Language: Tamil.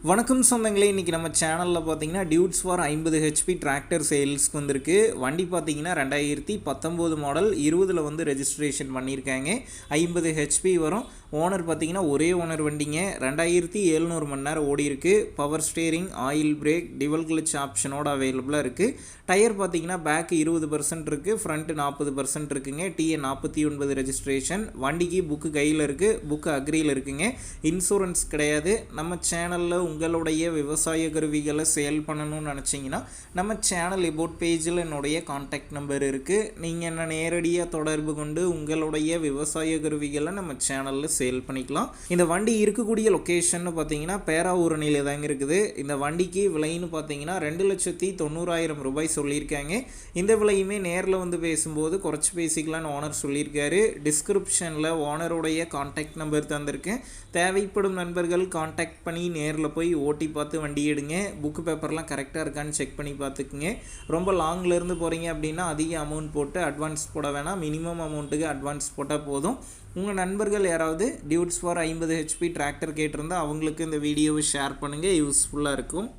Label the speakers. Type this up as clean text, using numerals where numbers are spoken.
Speaker 1: வணக்கம் சொந்தங்களே, இன்றைக்கி நம்ம சேனலில் பார்த்தீங்கன்னா டியூட்ஸ் ஃபார் 50 ஹெச்பி டிராக்டர் சேல்ஸ்க்கு வந்திருக்கு. வண்டி பார்த்தீங்கன்னா 2019 மாடல் 20 வந்து ரெஜிஸ்ட்ரேஷன் பண்ணியிருக்காங்க. 50 ஹெச்பி வரும். ஓனர் பார்த்தீங்கன்னா ஒரே ஓனர் வண்டிங்க. 2700 மணி நேரம் ஓடி இருக்குது. Power steering, oil brake, dual clutch ஆப்ஷனோட அவைலபிளாக இருக்குது. டயர் பார்த்தீங்கன்னா பேக் 20% இருக்குது, ஃப்ரண்ட்டு 40% இருக்குங்க. TN 49 registration. வண்டிக்கு புக்கு கையில் இருக்குது, புக்கு அக்ரியில் இருக்குங்க. இன்சூரன்ஸ் கிடையாது. நம்ம சேனலில் உங்களுடைய விவசாய கருவிகளை சேல் பண்ணணும்னு நினச்சிங்கன்னா நம்ம சேனல் எபோட் பேஜில் என்னுடைய கான்டாக்ட் நம்பர் இருக்குது. நீங்கள் என்ன நேரடியாக தொடர்பு கொண்டு உங்களுடைய விவசாய கருவிகளை நம்ம சேனலில் சேல் பண்ணிக்கலாம். இந்த வண்டி இருக்கக்கூடிய லொக்கேஷன் பார்த்தீங்கன்னா பேராவூரணியில் தாங்க இருக்குது. இந்த வண்டிக்கு விலைன்னு பார்த்தீங்கன்னா 2,90,000 ரூபாய் சொல்லியிருக்காங்க. இந்த விலையுமே நேரில் வந்து பேசும்போது குறைச்சி பேசிக்கலான்னு ஓனர் சொல்லியிருக்காரு. டிஸ்கிரிப்ஷனில் ஓனருடைய கான்டாக்ட் நம்பர் தந்திருக்கேன். தேவைப்படும் நண்பர்கள் கான்டாக்ட் பண்ணி நேரில் போய் ஓட்டி பார்த்து வண்டி எடுங்க. புக்கு பேப்பர்லாம் கரெக்டாக இருக்கான்னு செக் பண்ணி பார்த்துக்குங்க. ரொம்ப லாங்லேருந்து போகிறீங்க அப்படின்னா அதிக அமௌண்ட் போட்டு அட்வான்ஸ் போட வேணாம். மினிமம் அமௌண்ட்டுக்கு அட்வான்ஸ் போட்டால் போதும். உங்கள் நண்பர்கள் யாராவது டியூட்ஸ் ஃபார் 50 ஹெச்பி டிராக்டர் கேட்டிருந்தால் அவங்களுக்கு இந்த வீடியோவை ஷேர் பண்ணுங்கள். யூஸ்ஃபுல்லாக இருக்கும்.